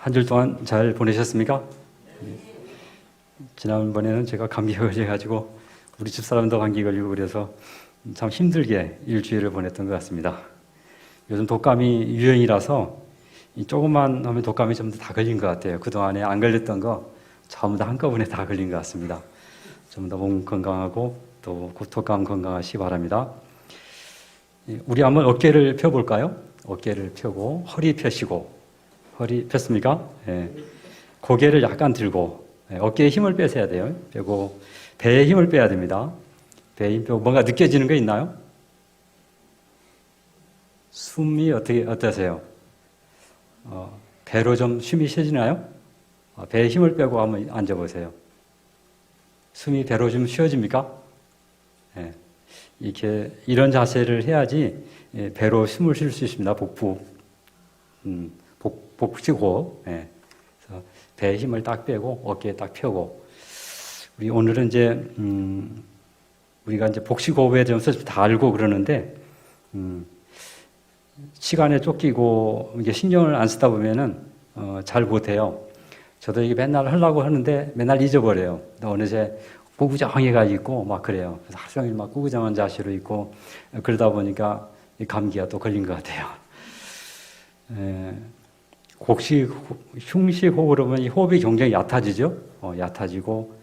한 주 동안 잘 보내셨습니까? 지난번에는 제가 감기 걸려가지고 우리 집사람도 감기 걸리고 그래서 참 힘들게 일주일을 보냈던 것 같습니다. 요즘 독감이 유행이라서 조금만 하면 독감이 좀 다 걸린 것 같아요. 그동안에 안 걸렸던 거 전부 다 한꺼번에 다 걸린 것 같습니다. 좀 더 몸 건강하고 또 독감 건강하시기 바랍니다. 우리 한번 어깨를 펴볼까요? 어깨를 펴고 허리 펴시고, 허리 폈습니까? 예. 고개를 약간 들고, 어깨에 힘을 빼셔야 돼요. 빼고 배에 힘을 빼야 됩니다. 배에 힘 빼고 뭔가 느껴지는 거 있나요? 숨이 어떠세요? 배로 좀 숨이 쉬어지나요? 배에 힘을 빼고 한번 앉아보세요. 숨이 배로 좀 쉬어집니까? 예. 이렇게 이런 자세를 해야지 배로 숨을 쉴 수 있습니다. 복식호흡. 예. 그래서 배에 힘을 딱 빼고 어깨에 딱 펴고. 우리 오늘은 이제 우리가 이제 복식호흡에 대해서 다 알고 그러는데 시간에 쫓기고 이게 신경을 안 쓰다 보면은 잘 못해요. 저도 이게 맨날 하려고 하는데 맨날 잊어버려요. 어느새 구구장해가 있고 막 그래요. 그래서 하루 종일 막 구구장한 자세로 있고 그러다 보니까 감기가 또 걸린 것 같아요. 흉식 호흡으로 보면 이 호흡이 굉장히 얕아지죠. 얕아지고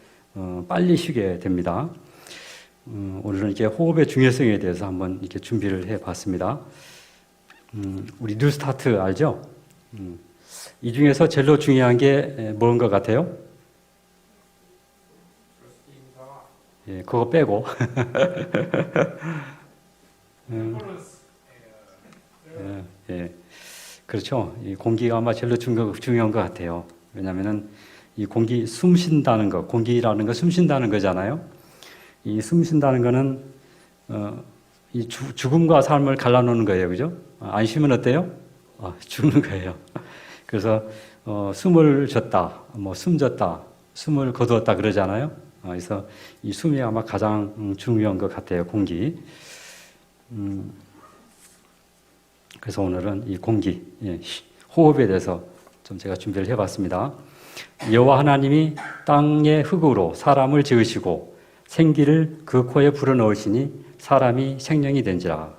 빨리 쉬게 됩니다. 오늘은 이렇게 호흡의 중요성에 대해서 한번 이렇게 준비를 해봤습니다. 우리 뉴스타트 알죠? 이 중에서 제일 중요한 게 뭔 것 같아요? 예, 그거 빼고. 예, 그렇죠. 이 공기가 아마 제일 중요한 것 같아요. 왜냐하면은 이 공기 숨 쉰다는 거, 공기라는 거 숨 쉰다는 거잖아요. 이 숨 쉰다는 거는 이 죽음과 삶을 갈라놓는 거예요, 그죠? 안 쉬면 어때요? 죽는 거예요. 그래서 숨을 졌다, 뭐 숨졌다, 숨을 거두었다 그러잖아요. 그래서 이 숨이 아마 가장 중요한 것 같아요, 공기. 그래서 오늘은 이 공기, 호흡에 대해서 좀 제가 준비를 해봤습니다. 여호와 하나님이 땅의 흙으로 사람을 지으시고 생기를 그 코에 불어넣으시니 사람이 생명이 된지라.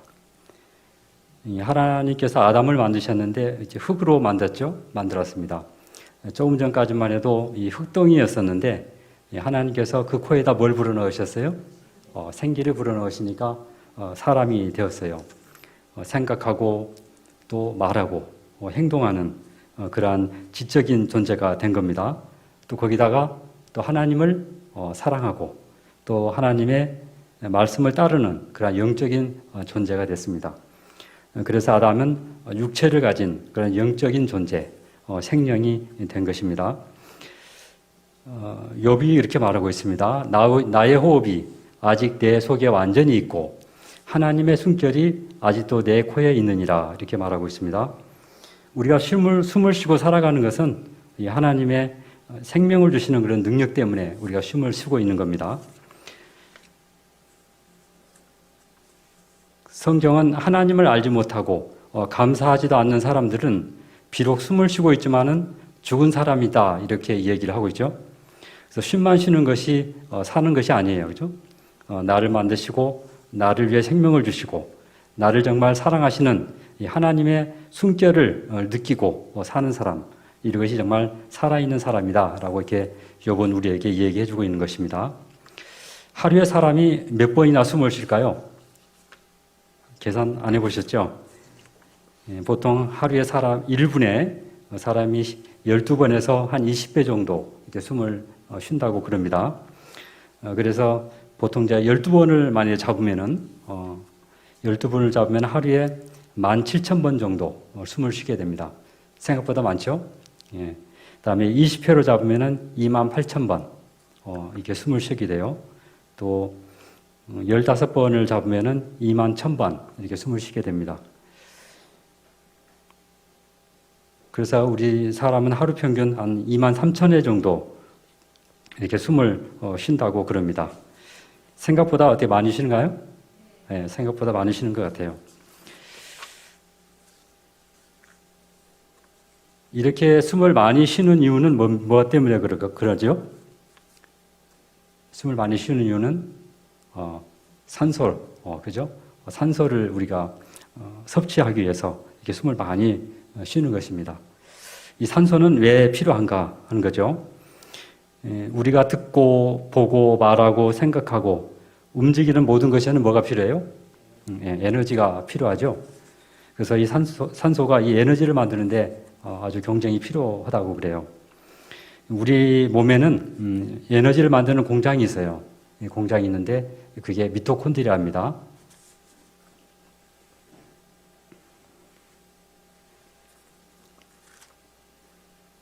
하나님께서 아담을 만드셨는데 이제 흙으로 만들었습니다. 조금 전까지만 해도 이 흙덩이였었는데 하나님께서 그 코에다 뭘 불어넣으셨어요? 생기를 불어넣으시니까 사람이 되었어요. 생각하고 또 말하고 행동하는 그러한 지적인 존재가 된 겁니다. 또 거기다가 또 하나님을 사랑하고 또 하나님의 말씀을 따르는 그런 영적인 존재가 됐습니다. 그래서 아담은 육체를 가진 그런 영적인 존재, 생명이 된 것입니다. 욥이 이렇게 말하고 있습니다. 나의 호흡이 아직 내 속에 완전히 있고 하나님의 숨결이 아직도 내 코에 있느니라 이렇게 말하고 있습니다. 우리가 숨을 쉬고 살아가는 것은 하나님의 생명을 주시는 그런 능력 때문에 우리가 숨을 쉬고 있는 겁니다. 성경은 하나님을 알지 못하고 감사하지도 않는 사람들은 비록 숨을 쉬고 있지만은 죽은 사람이다 이렇게 얘기를 하고 있죠. 그래서 숨만 쉬는 것이 사는 것이 아니에요, 그렇죠? 나를 만드시고 나를 위해 생명을 주시고 나를 정말 사랑하시는 이 하나님의 숨결을 느끼고 사는 사람, 이것이 정말 살아있는 사람이다라고 이렇게 욥은 우리에게 얘기해주고 있는 것입니다. 하루에 사람이 몇 번이나 숨을 쉴까요? 계산 안 해보셨죠? 보통 하루에 사람 1분에 사람이 12번에서 한 20배 정도 이렇게 숨을 쉰다고 그럽니다. 그래서 보통 이제 12번을 만약에 잡으면은 12번을 잡으면 하루에 17,000번 정도 숨을 쉬게 됩니다. 생각보다 많죠? 예. 그다음에 20회로 잡으면은 28,000번 이렇게 숨을 쉬게 돼요. 또 15번을 잡으면은 21,000번 이렇게 숨을 쉬게 됩니다. 그래서 우리 사람은 하루 평균 한 23,000회 정도 이렇게 숨을 쉰다고 그럽니다. 생각보다 어떻게 많이 쉬는가요? 네, 생각보다 많이 쉬는 것 같아요. 이렇게 숨을 많이 쉬는 이유는 뭐 때문에 그러죠? 숨을 많이 쉬는 이유는 산소, 그죠? 산소를 우리가 섭취하기 위해서 이렇게 숨을 많이 쉬는 것입니다. 이 산소는 왜 필요한가 하는 거죠. 우리가 듣고 보고 말하고 생각하고 움직이는 모든 것에는 뭐가 필요해요? 에너지가 필요하죠. 그래서 이 산소가 이 에너지를 만드는데 아주 굉장히 필요하다고 그래요. 우리 몸에는 에너지를 만드는 공장이 있어요. 공장이 있는데 그게 미토콘드리아입니다.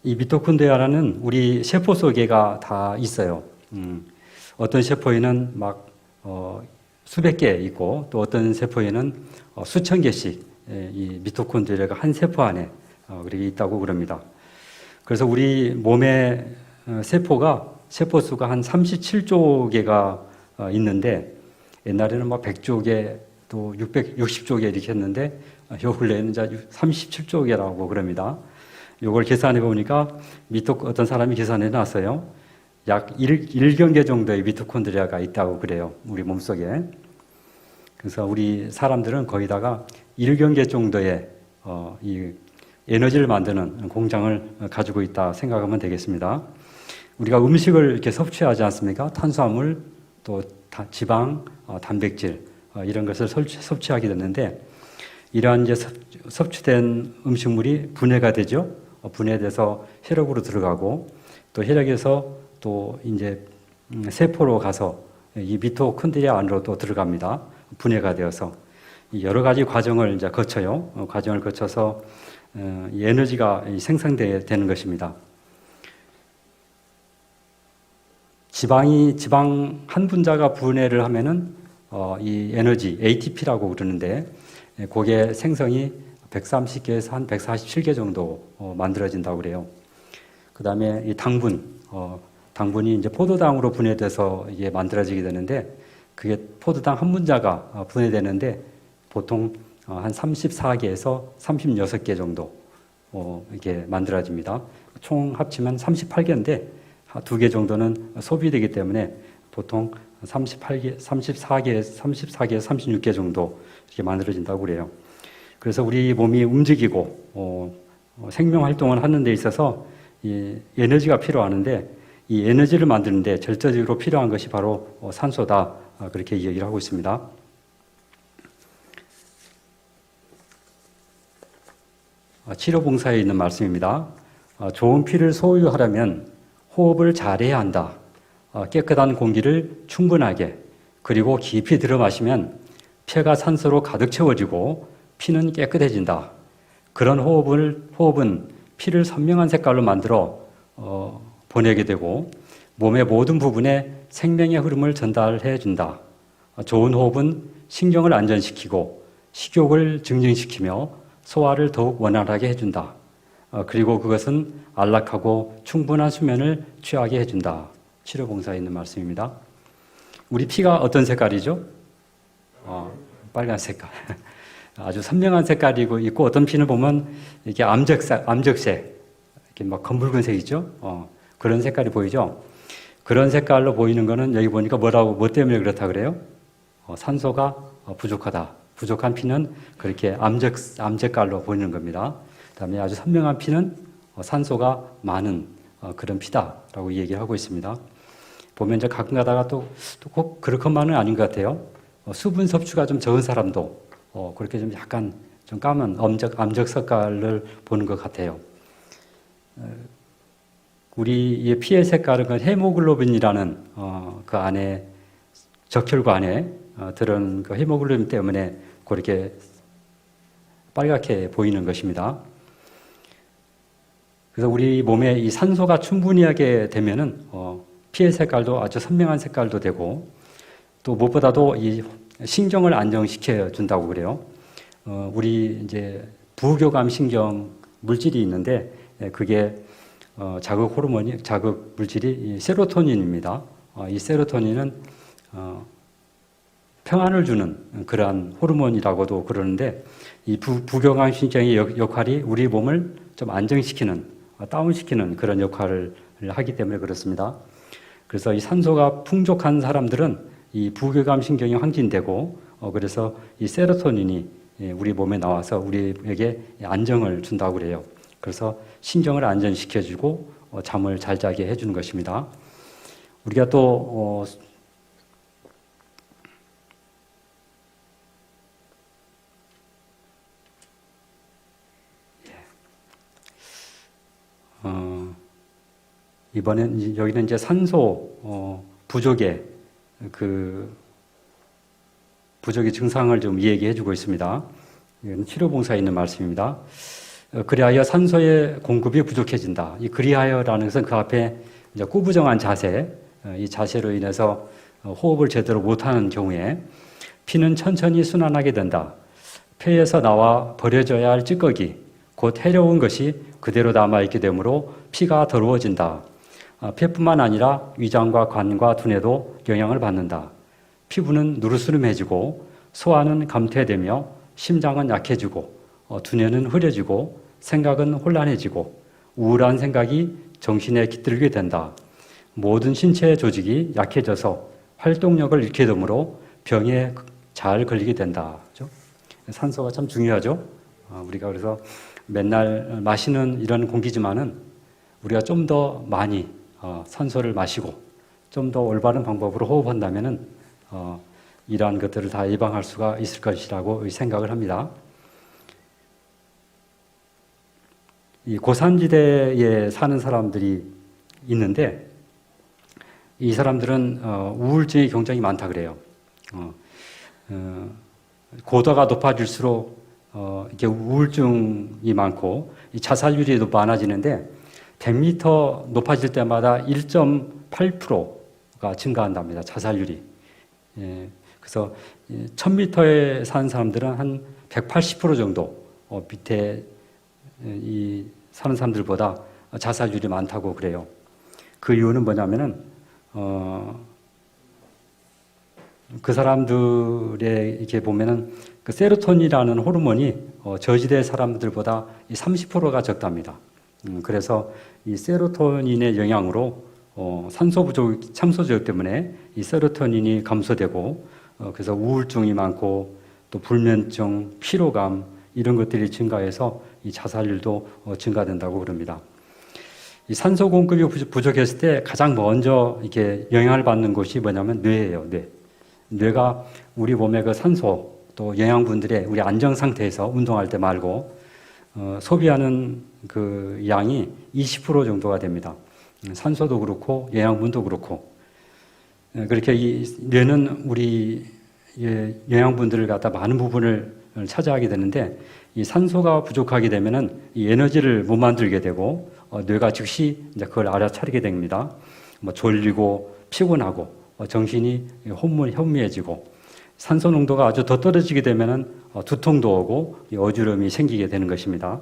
이 미토콘드리아라는 우리 세포 속에가 다 있어요. 어떤 세포에는 막 수백 개 있고 또 어떤 세포에는 수천 개씩 이 미토콘드리아가 한 세포 안에 그렇게 있다고 그럽니다. 그래서 우리 몸의 세포 수가 한 37조 개가 있는데 옛날에는 뭐 100조 개 또 660조 개 이렇게 했는데 요 근래에는 이제 37조 개라고 그럽니다. 요걸 계산해 보니까 어떤 사람이 계산해 놨어요. 약 1경계 정도의 미토콘드리아가 있다고 그래요. 우리 몸속에. 그래서 우리 사람들은 거기다가 1경계 정도의 이 에너지를 만드는 공장을 가지고 있다 생각하면 되겠습니다. 우리가 음식을 이렇게 섭취하지 않습니까? 탄수화물, 또 지방, 단백질 이런 것을 섭취하게 됐는데 이러한 이제 섭취된 음식물이 분해가 되죠. 분해돼서 혈액으로 들어가고 또 혈액에서 또 이제 세포로 가서 이 미토콘드리아 안으로 또 들어갑니다. 분해가 되어서 여러 가지 과정을 이제 거쳐요. 과정을 거쳐서 이 에너지가 생성되는 것입니다. 지방 한 분자가 분해를 하면은 이 에너지 ATP라고 그러는데 그게 생성이 130개에서 한 147개 정도 만들어진다고 그래요. 그 다음에 이 당분이 이제 포도당으로 분해돼서 이게 만들어지게 되는데 그게 포도당 한 분자가 분해되는데 보통 한 34개에서 36개 정도 이게 만들어집니다. 총 합치면 38개인데 2개 정도는 소비되기 때문에 보통 34개에서 36개 정도 이렇게 만들어진다고 그래요. 그래서 우리 몸이 움직이고 생명 활동을 하는 데 있어서 이 에너지가 필요하는데 이 에너지를 만드는데 절대적으로 필요한 것이 바로 산소다 그렇게 얘기를 하고 있습니다. 치료봉사에 있는 말씀입니다. 좋은 피를 소유하려면 호흡을 잘해야 한다. 깨끗한 공기를 충분하게 그리고 깊이 들어 마시면 폐가 산소로 가득 채워지고 피는 깨끗해진다. 그런 호흡은 피를 선명한 색깔로 만들어 보내게 되고 몸의 모든 부분에 생명의 흐름을 전달해 준다. 좋은 호흡은 신경을 안전시키고 식욕을 증진시키며 소화를 더욱 원활하게 해준다. 그리고 그것은 안락하고 충분한 수면을 취하게 해준다. 치료봉사에 있는 말씀입니다. 우리 피가 어떤 색깔이죠? 빨간 색깔. 아주 선명한 색깔이고 있고 어떤 피는 보면 이렇게 암적색, 이렇게 막 검붉은색이죠. 그런 색깔이 보이죠. 그런 색깔로 보이는 거는 여기 보니까 뭐 때문에 그렇다 그래요? 산소가 부족하다. 부족한 피는 그렇게 암색깔로 보이는 겁니다. 그다음에 아주 선명한 피는 산소가 많은 그런 피다라고 얘기를 하고 있습니다. 보면 이제 가끔 가다가 또 꼭 그렇건만은 아닌 것 같아요. 수분 섭취가 좀 적은 사람도 그렇게 좀 약간 좀 까만 암적 색깔을 보는 것 같아요. 우리 피의 색깔은 그 헤모글로빈이라는 그 안에 적혈구 안에 들은 그 헤모글로빈 때문에 그렇게 빨갛게 보이는 것입니다. 그래서 우리 몸에 이 산소가 충분히 하게 되면은 피의 색깔도 아주 선명한 색깔도 되고 또 무엇보다도 이 신경을 안정시켜 준다고 그래요. 우리 이제 부교감 신경 물질이 있는데 그게 자극 물질이 이 세로토닌입니다. 이 세로토닌은 평안을 주는 그러한 호르몬이라고도 그러는데 이 부교감신경의 역할이 우리 몸을 좀 안정시키는, 다운시키는 그런 역할을 하기 때문에 그렇습니다. 그래서 이 산소가 풍족한 사람들은 이 부교감신경이 황진되고 그래서 이 세로토닌이 우리 몸에 나와서 우리에게 안정을 준다고 그래요. 그래서 신경을 안정시켜주고 잠을 잘 자게 해주는 것입니다. 우리가 또 이번엔 여기는 이제 산소 부족의 부족의 증상을 좀 이야기해 주고 있습니다. 이건 치료봉사에 있는 말씀입니다. 그리하여 산소의 공급이 부족해진다. 이 그리하여라는 것은 그 앞에 이제 꾸부정한 자세, 이 자세로 인해서 호흡을 제대로 못하는 경우에 피는 천천히 순환하게 된다. 폐에서 나와 버려져야 할 찌꺼기, 곧 해로운 것이 그대로 남아있게 되므로 피가 더러워진다. 폐뿐만 아니라 위장과 관과 두뇌도 영향을 받는다. 피부는 누르스름해지고 소화는 감퇴되며 심장은 약해지고 두뇌는 흐려지고 생각은 혼란해지고 우울한 생각이 정신에 깃들게 된다. 모든 신체 조직이 약해져서 활동력을 잃게 되므로 병에 잘 걸리게 된다. 그렇죠? 산소가 참 중요하죠. 우리가 그래서 맨날 마시는 이런 공기지만은 우리가 좀 더 많이 산소를 마시고 좀 더 올바른 방법으로 호흡한다면은 이러한 것들을 다 예방할 수가 있을 것이라고 생각을 합니다. 이 고산지대에 사는 사람들이 있는데 이 사람들은 우울증이 굉장히 많다 그래요. 고도가 높아질수록 이렇게 우울증이 많고 이 자살률이 많아지는데 100m 높아질 때마다 1.8%가 증가한답니다. 자살률이. 그래서 1000m에 사는 사람들은 한 180% 정도 밑에 사는 사람들보다 자살률이 많다고 그래요. 그 이유는 뭐냐면은 그 사람들의 이렇게 보면은 그 세로토닌이라는 호르몬이 저지대 사람들보다 30%가 적답니다. 그래서 이 세로토닌의 영향으로 산소 부족, 참소 저역 때문에 이 세로토닌이 감소되고 그래서 우울증이 많고 또 불면증, 피로감 이런 것들이 증가해서 이 자살률도 증가된다고 그럽니다. 이 산소 공급이 부족했을 때 가장 먼저 이렇게 영향을 받는 곳이 뭐냐면 뇌예요. 뇌가 우리 몸의 그 산소 또 영양분들의 우리 안정 상태에서 운동할 때 말고 소비하는 그 양이 20% 정도가 됩니다. 산소도 그렇고 영양분도 그렇고 그렇게 이 뇌는 우리 영양분들을 갖다 많은 부분을 차지하게 되는데 이 산소가 부족하게 되면은 이 에너지를 못 만들게 되고 뇌가 즉시 이제 그걸 알아차리게 됩니다. 뭐 졸리고 피곤하고 정신이 혼미해지고 산소 농도가 아주 더 떨어지게 되면은 두통도 오고 어지러움이 생기게 되는 것입니다.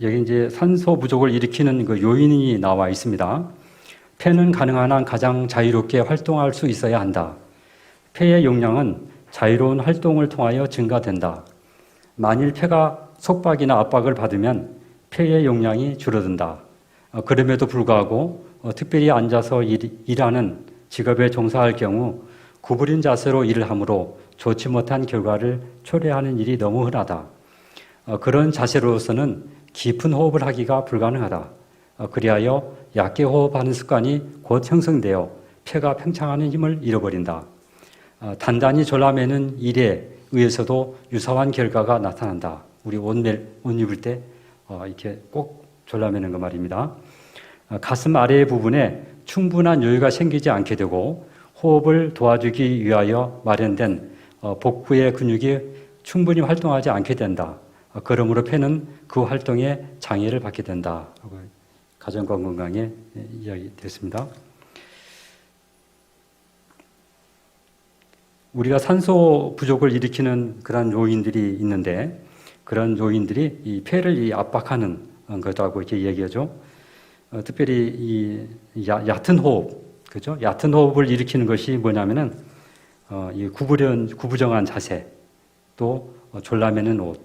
여기 이제 산소 부족을 일으키는 그 요인이 나와 있습니다. 폐는 가능한 한 가장 자유롭게 활동할 수 있어야 한다. 폐의 용량은 자유로운 활동을 통하여 증가된다. 만일 폐가 속박이나 압박을 받으면 폐의 용량이 줄어든다. 그럼에도 불구하고 특별히 앉아서 일하는 직업에 종사할 경우 구부린 자세로 일을 하므로 좋지 못한 결과를 초래하는 일이 너무 흔하다. 그런 자세로서는 깊은 호흡을 하기가 불가능하다. 그리하여 얕게 호흡하는 습관이 곧 형성되어 폐가 팽창하는 힘을 잃어버린다. 단단히 졸라매는 일에 의해서도 유사한 결과가 나타난다. 우리 옷 입을 때 이렇게 꼭 졸라매는 거 말입니다. 가슴 아래 부분에 충분한 여유가 생기지 않게 되고 호흡을 도와주기 위하여 마련된 복부의 근육이 충분히 활동하지 않게 된다. 그러므로 폐는 그 활동에 장애를 받게 된다. 가정건강에 이야기됐습니다. 우리가 산소 부족을 일으키는 그런 요인들이 있는데 그런 요인들이 이 폐를 압박하는 거라고 이렇게 얘기하죠. 특별히 얕은 호흡, 그죠? 얕은 호흡을 일으키는 것이 뭐냐면은 이 구부정한 자세, 또 졸라매는 옷,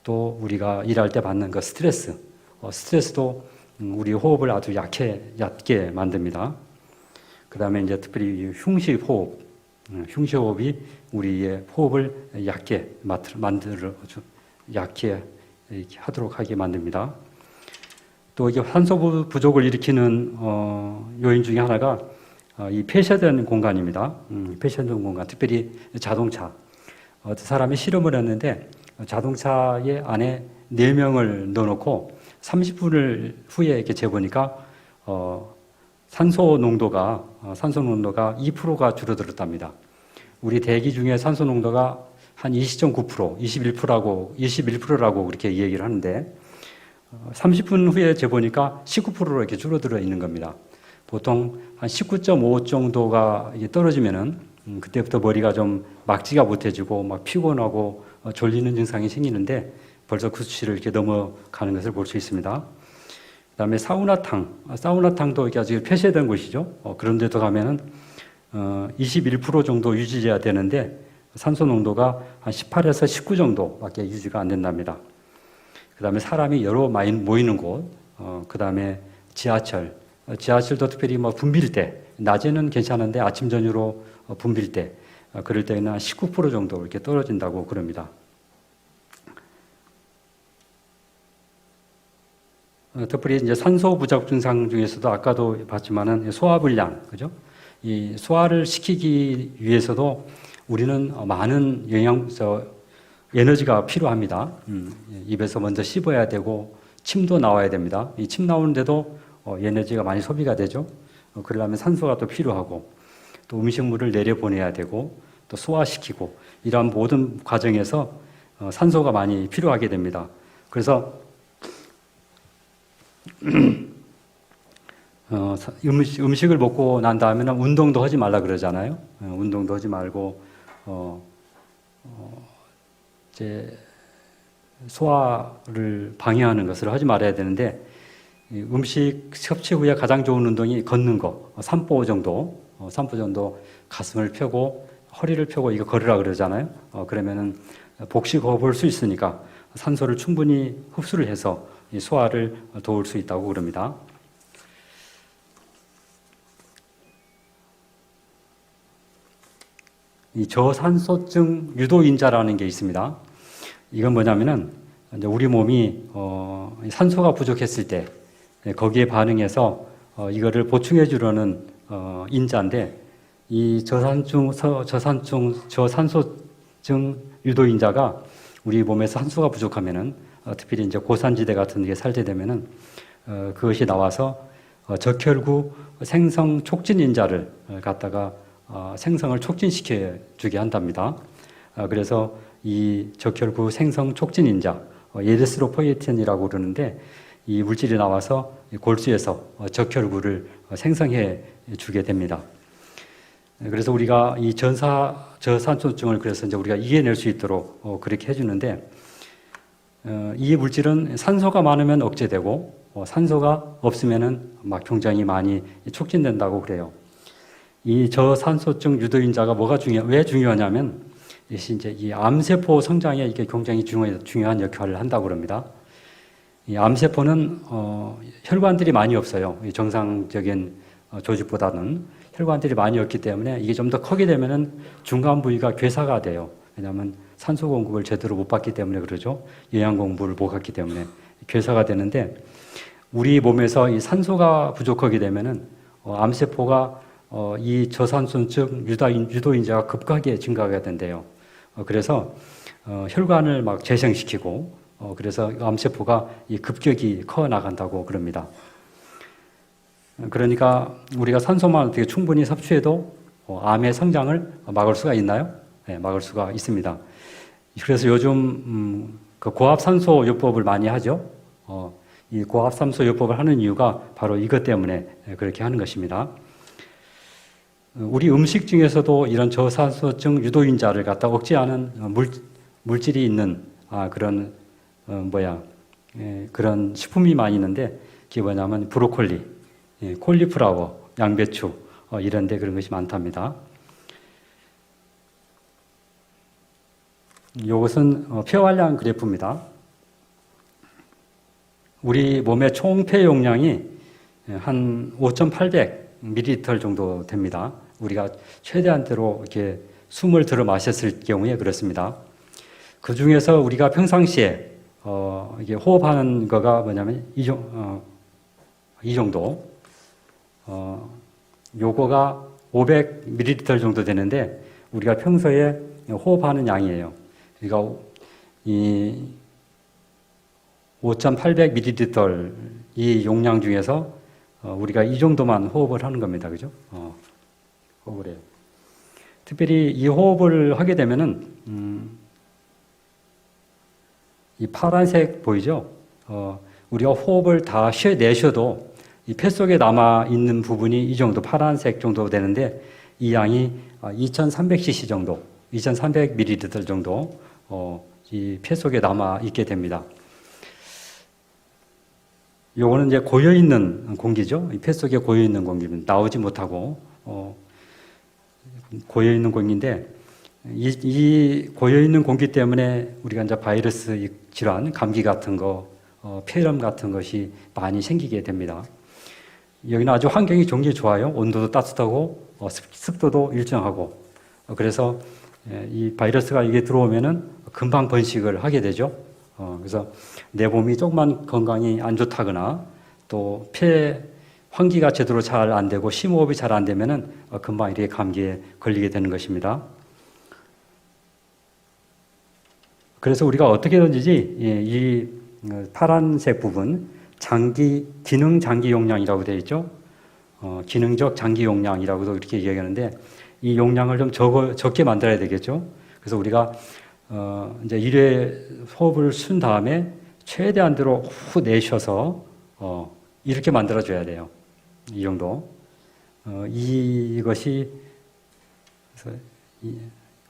또 우리가 일할 때 받는 그 스트레스도 우리 호흡을 아주 얕게 만듭니다. 그 다음에 이제 특별히 흉식 호흡이 우리의 호흡을 얕게 이렇게 하도록 하게 만듭니다. 또 이게 산소 부족을 일으키는 요인 중에 하나가 이 폐쇄된 공간입니다. 폐쇄된 공간, 특별히 자동차. 어떤 사람이 실험을 했는데 자동차의 안에 4명을 넣어놓고 30분을 후에 이렇게 재보니까 산소 농도가 2%가 줄어들었답니다. 우리 대기 중에 산소 농도가 한 20.9%, 21%라고 그렇게 얘기를 하는데 30분 후에 재보니까 19%로 이렇게 줄어들어 있는 겁니다. 보통 한 19.5 정도가 떨어지면은 그때부터 머리가 좀 막지가 못해지고 막 피곤하고 졸리는 증상이 생기는데 벌써 그 수치를 이렇게 넘어가는 것을 볼 수 있습니다. 그다음에 사우나탕도 이게 아직 폐쇄된 곳이죠. 그런데도 가면은 21% 정도 유지해야 되는데 산소 농도가 한 18에서 19 정도밖에 유지가 안 된답니다. 그다음에 사람이 여러 많이 모이는 곳, 그다음에 지하철도 특별히 뭐 붐빌 때, 낮에는 괜찮은데 아침 저녁으로 붐빌 때, 그럴 때는 한 19% 정도 이렇게 떨어진다고 그럽니다. 특별히 이제 산소 부족 증상 중에서도 아까도 봤지만은 소화불량, 그죠? 이 소화를 시키기 위해서도 우리는 많은 에너지가 필요합니다. 입에서 먼저 씹어야 되고 침도 나와야 됩니다. 이 침 나오는데도 에너지가 많이 소비가 되죠. 그러려면 산소가 또 필요하고 또 음식물을 내려보내야 되고 또 소화시키고 이러한 모든 과정에서 산소가 많이 필요하게 됩니다. 그래서 음식을 먹고 난 다음에는 운동도 하지 말라 그러잖아요. 운동도 하지 말고 이제 소화를 방해하는 것을 하지 말아야 되는데 음식 섭취 후에 가장 좋은 운동이 걷는 거, 산보 정도 가슴을 펴고 허리를 펴고 이거 걸으라 그러잖아요. 그러면은 복식호흡을 수 있으니까 산소를 충분히 흡수를 해서 이 소화를 도울 수 있다고 그럽니다. 이 저산소증 유도인자라는 게 있습니다. 이건 뭐냐면은 이제 우리 몸이 산소가 부족했을 때 거기에 반응해서 이거를 보충해 주려는 인자인데 이 저산소증 유도인자가 우리 몸에서 산소가 부족하면은 특별히 이제 고산지대 같은 데 살게 되면은 그것이 나와서 적혈구 생성 촉진인자를 갖다가 생성을 촉진시켜 주게 한답니다. 그래서 이 적혈구 생성 촉진인자, 예데스로포ietin이라고 그러는데 이 물질이 나와서 골수에서 적혈구를 생성해 주게 됩니다. 그래서 우리가 이 저산소증을 그래서 이제 우리가 이겨낼 수 있도록 그렇게 해주는데 이 물질은 산소가 많으면 억제되고 산소가 없으면은 막 굉장히 많이 촉진된다고 그래요. 이 저산소증 유도인자가 왜 중요하냐면 이제 이 암세포 성장에 이게 굉장히 중요한 역할을 한다고 그럽니다. 이 암세포는 혈관들이 많이 없어요. 정상적인 조직보다는 혈관들이 많이 없기 때문에 이게 좀 더 크게 되면은 중간 부위가 괴사가 돼요. 왜냐하면 산소 공급을 제대로 못 받기 때문에 그러죠. 영양 공급을 못 받기 때문에 괴사가 되는데 우리 몸에서 이 산소가 부족하게 되면은 암세포가 이 저산소증 유도인자가 급하게 증가하게 된대요. 그래서 혈관을 막 재생시키고 그래서 암세포가 급격히 커 나간다고 그럽니다. 그러니까 우리가 산소만 어떻게 충분히 섭취해도 암의 성장을 막을 수가 있나요? 네, 막을 수가 있습니다. 그래서 요즘 그 고압산소요법을 많이 하죠. 이 고압산소요법을 하는 이유가 바로 이것 때문에 그렇게 하는 것입니다. 우리 음식 중에서도 이런 저산소증 유도인자를 갖다 억제하는 물질이 있는 그런 식품이 많이 있는데 그게 뭐냐면 브로콜리, 콜리플라워, 양배추 이런 데 그런 것이 많답니다. 이것은 폐활량 그래프입니다. 우리 몸의 총 폐 용량이 한 5,800ml 정도 됩니다. 우리가 최대한대로 이렇게 숨을 들어 마셨을 경우에 그렇습니다. 그 중에서 우리가 평상시에 이게 호흡하는 거가 뭐냐면 이 정도, 요거가 500ml 정도 되는데 우리가 평소에 호흡하는 양이에요. 그러니까 이 5,800ml 이 용량 중에서 우리가 이 정도만 호흡을 하는 겁니다. 그죠? 호흡을 해요. 특별히 이 호흡을 하게 되면은, 이 파란색 보이죠? 우리가 호흡을 다 내쉬어도 이 폐 속에 남아있는 부분이 이 정도 파란색 정도 되는데 이 양이 2,300cc 정도, 2,300ml 정도 이 폐 속에 남아있게 됩니다. 요거는 이제 고여있는 공기죠. 이 폐 속에 고여있는 공기는 나오지 못하고, 고여있는 공기인데, 이 고여있는 공기 때문에 우리가 이제 바이러스 질환, 감기 같은 거, 폐렴 같은 것이 많이 생기게 됩니다. 여기는 아주 환경이 굉장히 좋아요. 온도도 따뜻하고, 습도도 일정하고. 그래서 이 바이러스가 이게 들어오면은 금방 번식을 하게 되죠. 그래서 내 몸이 조금만 건강이 안 좋다거나 또 폐 환기가 제대로 잘 안 되고 심호흡이 잘 안 되면은 금방 이렇게 감기에 걸리게 되는 것입니다. 그래서 우리가 어떻게든지 이 파란색 부분 기능 장기 용량이라고 되어 있죠. 기능적 장기 용량이라고도 이렇게 얘기하는데 이 용량을 좀 적게 만들어야 되겠죠. 그래서 우리가 이제 1회 호흡을 쓴 다음에 최대한대로 후 내쉬어서 이렇게 만들어줘야 돼요. 이 정도. 이것이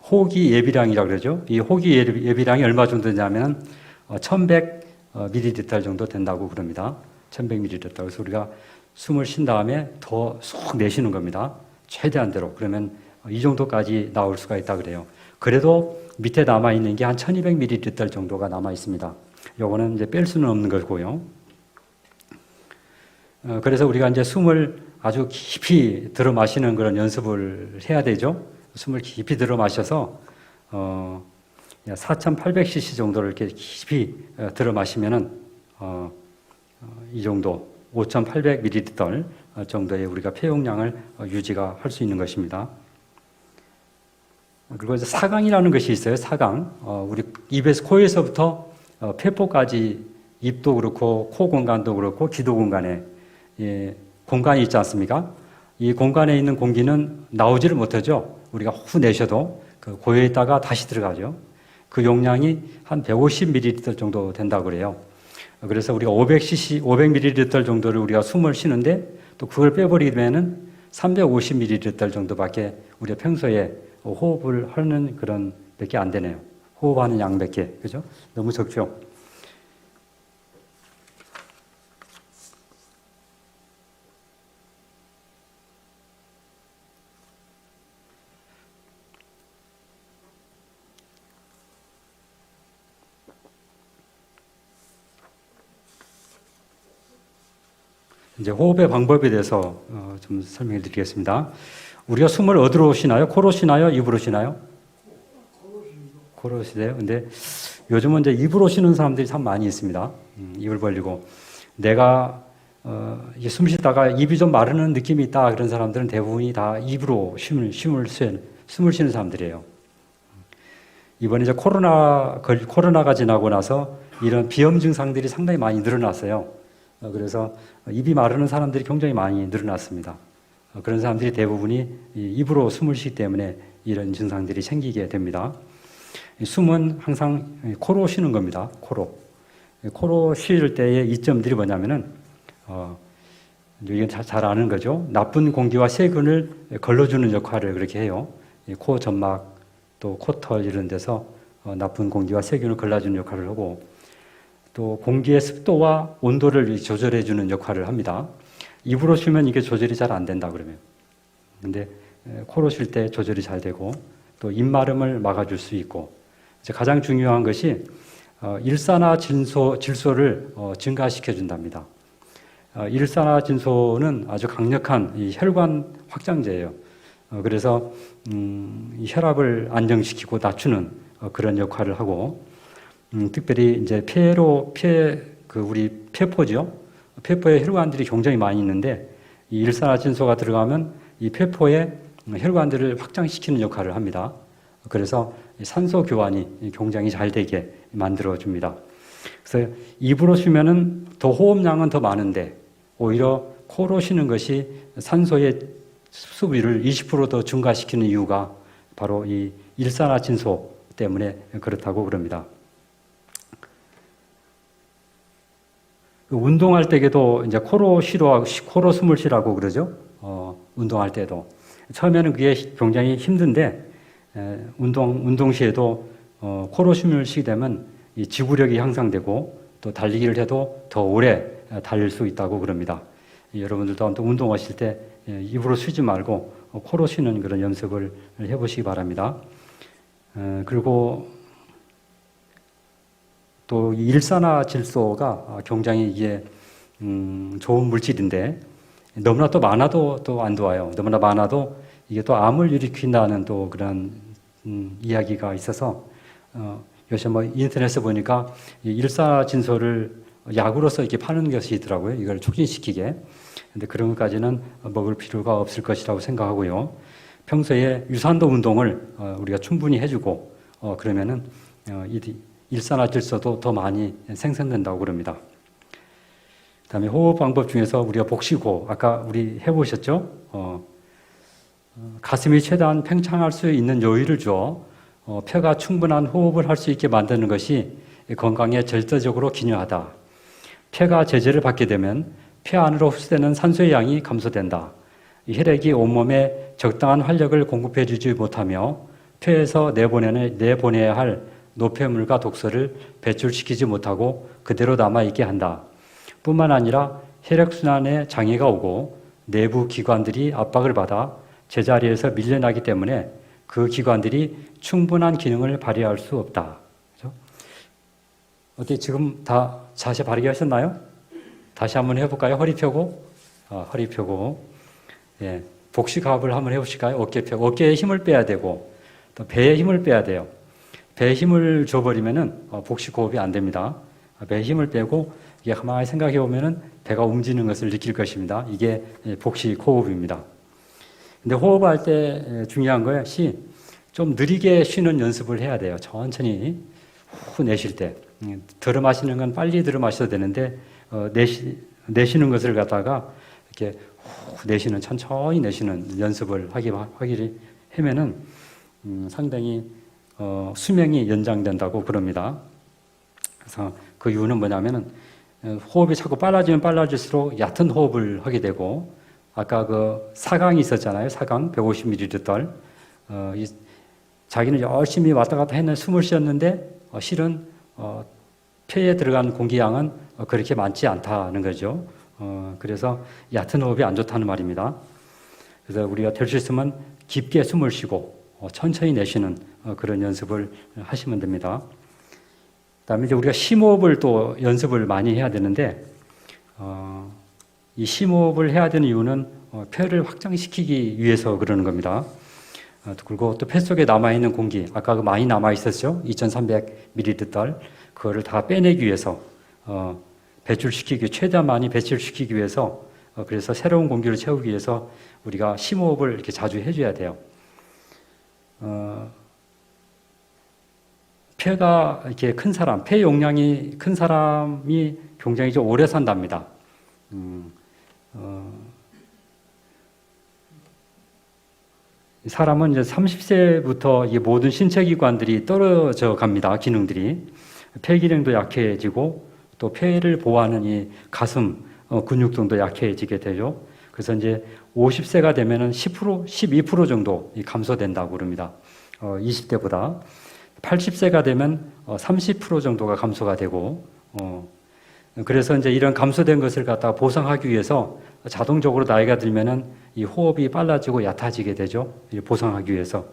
호기 예비량이라고 그러죠. 이 호기 예비량이 얼마 정도 되냐면 1,100ml 정도 된다고 그럽니다. 1,100ml. 그래서 우리가 숨을 쉰 다음에 더 쏙 내쉬는 겁니다. 최대한대로. 그러면 이 정도까지 나올 수가 있다 그래요. 그래도 밑에 남아있는 게 한 1200ml 정도가 남아있습니다. 요거는 이제 뺄 수는 없는 거고요. 그래서 우리가 이제 숨을 아주 깊이 들어 마시는 그런 연습을 해야 되죠. 숨을 깊이 들어 마셔서, 4,800cc 정도를 이렇게 깊이 들어 마시면은, 이 정도, 5,800ml 정도의 우리가 폐 용량을 유지가 할 수 있는 것입니다. 그리고 이제 사강이라는 것이 있어요. 사강. 우리 입에서 코에서부터 폐포까지 입도 그렇고 코 공간도 그렇고 기도 공간에 공간이 있지 않습니까? 이 공간에 있는 공기는 나오지를 못하죠. 우리가 후 내셔도 그 고여 있다가 다시 들어가죠. 그 용량이 한 150ml 정도 된다고 그래요. 그래서 우리가 500ml 정도를 우리가 숨을 쉬는데 또 그걸 빼버리면은 350ml 정도밖에 우리가 평소에 호흡을 하는 그런 밖에 안 되네요. 호흡하는 양밖에. 그죠? 너무 적죠? 이제 호흡의 방법에 대해서 좀 설명해 드리겠습니다. 우리가 숨을 어디로 쉬나요? 코로 쉬나요? 입으로 쉬나요? 코로 쉬세요. 근데 요즘은 이제 입으로 쉬는 사람들이 참 많이 있습니다. 입을 벌리고. 내가, 숨 쉬다가 입이 좀 마르는 느낌이 있다. 그런 사람들은 대부분이 다 입으로 숨을 쉬는 사람들이에요. 이번에 이제 코로나가 지나고 나서 이런 비염 증상들이 상당히 많이 늘어났어요. 그래서 입이 마르는 사람들이 굉장히 많이 늘어났습니다. 그런 사람들이 대부분이 입으로 숨을 쉬기 때문에 이런 증상들이 생기게 됩니다. 숨은 항상 코로 쉬는 겁니다. 코로 쉴 때의 이점들이 뭐냐면은, 이건 잘 아는 거죠. 나쁜 공기와 세균을 걸러주는 역할을 그렇게 해요. 코 점막 또 코털 이런 데서 나쁜 공기와 세균을 걸러주는 역할을 하고, 또 공기의 습도와 온도를 조절해 주는 역할을 합니다. 입으로 쉬면 이게 조절이 잘 안 된다 그러면. 근데 코로 쉴 때 조절이 잘 되고 또 입마름을 막아줄 수 있고 이제 가장 중요한 것이 일산화질소를 증가시켜 준답니다. 일산화질소는 아주 강력한 이 혈관 확장제예요. 그래서 이 혈압을 안정시키고 낮추는 그런 역할을 하고 특별히 이제 우리 폐포죠. 폐포에 혈관들이 굉장히 많이 있는데 이 일산화질소가 들어가면 이 폐포에 혈관들을 확장시키는 역할을 합니다. 그래서 산소 교환이 굉장히 잘 되게 만들어 줍니다. 그래서 입으로 쉬면은 더 호흡량은 더 많은데 오히려 코로 쉬는 것이 산소의 흡수비를 20%더 증가시키는 이유가 바로 이 일산화질소 때문에 그렇다고 그럽니다. 운동할 때에도 이제 코로 숨을 쉬라고 그러죠. 운동할 때도 처음에는 그게 굉장히 힘든데 운동 시에도 코로 숨을 쉬게 되면 이 지구력이 향상되고 또 달리기를 해도 더 오래 달릴 수 있다고 그럽니다. 여러분들도 또 운동하실 때 입으로 쉬지 말고 코로 쉬는 그런 연습을 해보시기 바랍니다. 그리고 또 일산화질소가 굉장히 이게 좋은 물질인데 너무나 또 많아도 또 안 좋아요. 너무나 많아도 이게 또 암을 일으킨다는 또 그런 이야기가 있어서 요새 뭐 인터넷에 보니까 이 일산화질소를 약으로서 이렇게 파는 것이 있더라고요. 이걸 촉진시키게. 근데 그런 것까지는 먹을 필요가 없을 것이라고 생각하고요. 평소에 유산도 운동을 우리가 충분히 해주고 그러면은 일산화질소도 더 많이 생성된다고 그럽니다. 그다음에 호흡 방법 중에서 우리가 복식호흡 아까 우리 해보셨죠? 가슴이 최대한 팽창할 수 있는 여유를 줘 폐가 충분한 호흡을 할 수 있게 만드는 것이 건강에 절대적으로 기여하다. 폐가 제재를 받게 되면 폐 안으로 흡수되는 산소의 양이 감소된다. 혈액이 온몸에 적당한 활력을 공급해 주지 못하며 폐에서 내보내야 할 노폐물과 독소를 배출시키지 못하고 그대로 남아있게 한다. 뿐만 아니라 혈액순환에 장애가 오고 내부 기관들이 압박을 받아 제자리에서 밀려나기 때문에 그 기관들이 충분한 기능을 발휘할 수 없다. 그렇죠? 어때 지금 다 자세 바르게 하셨나요? 다시 한번 해볼까요? 허리 펴고, 허리 펴고, 예, 복식호흡을 한번 해보실까요? 어깨 펴고, 어깨에 힘을 빼야 되고, 또 배에 힘을 빼야 돼요. 배에 힘을 줘버리면은 복식호흡이 안 됩니다. 배에 힘을 빼고, 이게 가만히 생각해 보면은 배가 움직이는 것을 느낄 것입니다. 이게 복식호흡입니다. 근데 호흡할 때 중요한 것이 좀 느리게 쉬는 연습을 해야 돼요. 천천히 후 내쉴 때. 들어 마시는 건 빨리 들어 마셔도 되는데 내쉬는 것을 갖다가 이렇게 후 내쉬는 천천히 내쉬는 연습을 하면은 상당히 수명이 연장된다고 그럽니다. 그래서 그 이유는 뭐냐면은 호흡이 자꾸 빨라지면 빨라질수록 얕은 호흡을 하게 되고 아까 그 사강이 있었잖아요. 사강 150ml. 자기는 열심히 왔다 갔다 했는데 숨을 쉬었는데 실은 폐에 들어간 공기량은 그렇게 많지 않다는 거죠. 그래서 얕은 호흡이 안 좋다는 말입니다. 그래서 우리가 될 수 있으면 깊게 숨을 쉬고 천천히 내쉬는 그런 연습을 하시면 됩니다. 그다음에 이제 우리가 심호흡을 또 연습을 많이 해야 되는데 이 심호흡을 해야 되는 이유는 폐를 확장시키기 위해서 그러는 겁니다. 그리고 또 폐 속에 남아있는 공기, 아까 많이 남아있었죠? 2300ml, 그거를 다 빼내기 위해서, 최대한 많이 배출시키기 위해서, 그래서 새로운 공기를 채우기 위해서 우리가 심호흡을 이렇게 자주 해줘야 돼요. 폐가 이렇게 큰 사람, 폐 용량이 큰 사람이 굉장히 좀 오래 산답니다. 사람은 이제 30세부터 이 모든 신체 기관들이 떨어져 갑니다. 기능들이. 폐 기능도 약해지고 또 폐를 보호하는 이 가슴 근육등도 약해지게 되죠. 그래서 이제 50세가 되면은 10%, 12% 정도 감소된다고 그럽니다. 20대보다. 80세가 되면 30% 정도가 감소가 되고 그래서 이제 이런 감소된 것을 갖다가 보상하기 위해서 자동적으로 나이가 들면은 이 호흡이 빨라지고 얕아지게 되죠. 보상하기 위해서.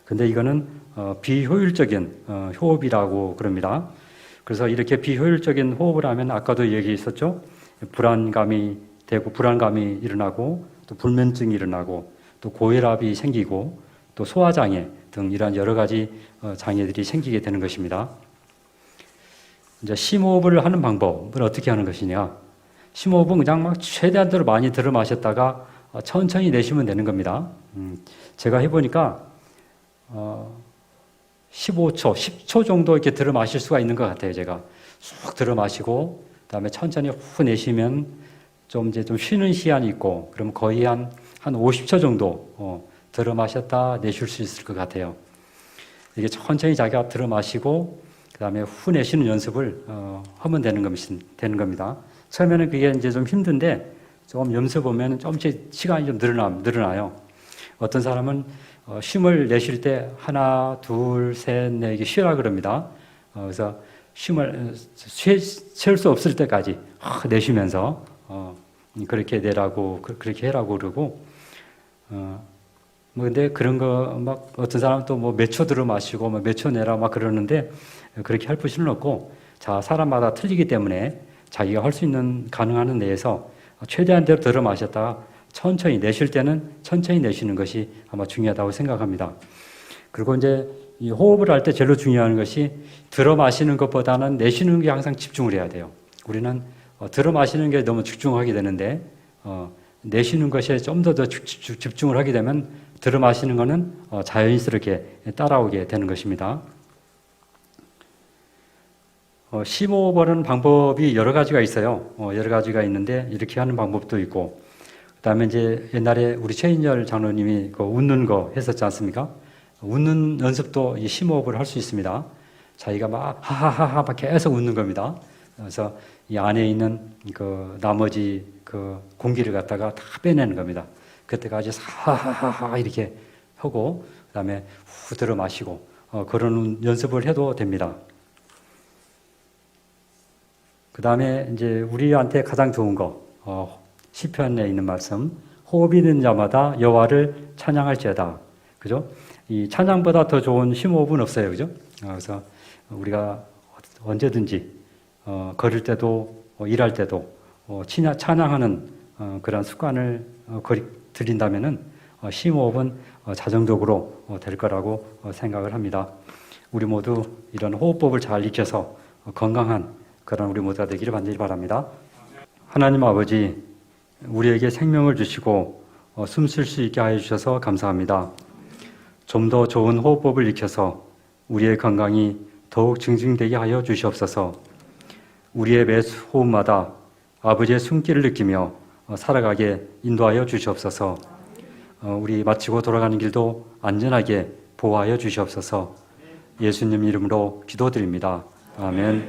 근데 이거는 비효율적인 호흡이라고 그럽니다. 그래서 이렇게 비효율적인 호흡을 하면 아까도 얘기했었죠. 불안감이 되고 불안감이 일어나고 또 불면증이 일어나고 또 고혈압이 생기고 또 소화장애 등 이러한 여러 가지 장애들이 생기게 되는 것입니다. 이제 심호흡을 하는 방법은 어떻게 하는 것이냐? 심호흡은 그냥 막 최대한대로 많이 들어 마셨다가 천천히 내쉬면 되는 겁니다. 제가 해보니까 15초, 10초 정도 이렇게 들어 마실 수가 있는 것 같아요. 제가 쑥 들어 마시고 그다음에 천천히 후 내쉬면 좀 쉬는 시간이 있고 그럼 거의 한 50초 정도 들어 마셨다 내쉴 수 있을 것 같아요. 이게 천천히 자기가 들어 마시고 그다음에 후 내쉬는 연습을 하면 되는 겁니다. 처음에는 그게 이제 좀 힘든데 조금 연습하면 조금씩 시간이 좀 늘어나요. 어떤 사람은 쉼을 내쉴 때 하나, 둘, 셋, 넷 이게 쉬라 그럽니다. 그래서 쉼을 쉴 수 없을 때까지 내쉬면서 그렇게 내라고 그렇게 해라고 그러고 근데 그런 거 막 어떤 사람은 또 뭐 몇 초 들어 마시고 뭐 몇 초 내라 막 그러는데 그렇게 할 필요는 없고 자 사람마다 틀리기 때문에 자기가 할 수 있는 가능한 한 내에서 최대한대로 들어 마셨다가 천천히 내쉴 때는 천천히 내쉬는 것이 아마 중요하다고 생각합니다. 그리고 이제 이 호흡을 할 때 제일 중요한 것이 들어 마시는 것보다는 내쉬는 게 항상 집중을 해야 돼요. 우리는 들어 마시는 게 너무 집중하게 되는데 내쉬는 것에 좀 더 집중을 하게 되면 들어 마시는 것은 자연스럽게 따라오게 되는 것입니다. 심호흡하는 방법이 여러 가지가 있어요. 여러 가지가 있는데 이렇게 하는 방법도 있고 그다음에 이제 옛날에 우리 최인열 장로님이 그 웃는 거 했었지 않습니까? 웃는 연습도 이 심호흡을 할 수 있습니다. 자기가 막 하하하하 막 계속 웃는 겁니다. 그래서 이 안에 있는 그 나머지 그 공기를 갖다가 다 빼내는 겁니다. 그때까지 하하하하 이렇게 하고 그다음에 후 들어 마시고 그런 연습을 해도 됩니다. 그다음에 이제 우리한테 가장 좋은 거 시편에 있는 말씀 호흡이 있는 자마다 여호와를 찬양할지어다. 그죠? 이 찬양보다 더 좋은 심호흡은 없어요. 그죠? 그래서 우리가 언제든지 걸을 때도 일할 때도 찬양하는 그런 습관을 들인다면은 심호흡은 자정적으로 될 거라고 생각을 합니다. 우리 모두 이런 호흡법을 잘 익혀서 건강한 그런 우리 모두가 되기를 간절히 바랍니다. 하나님 아버지, 우리에게 생명을 주시고 숨 쉴 수 있게 하여 주셔서 감사합니다. 좀 더 좋은 호흡법을 익혀서 우리의 건강이 더욱 증진되게 하여 주시옵소서. 우리의 매 호흡마다 아버지의 숨길을 느끼며 살아가게 인도하여 주시옵소서. 우리 마치고 돌아가는 길도 안전하게 보호하여 주시옵소서. 예수님 이름으로 기도드립니다. 아멘.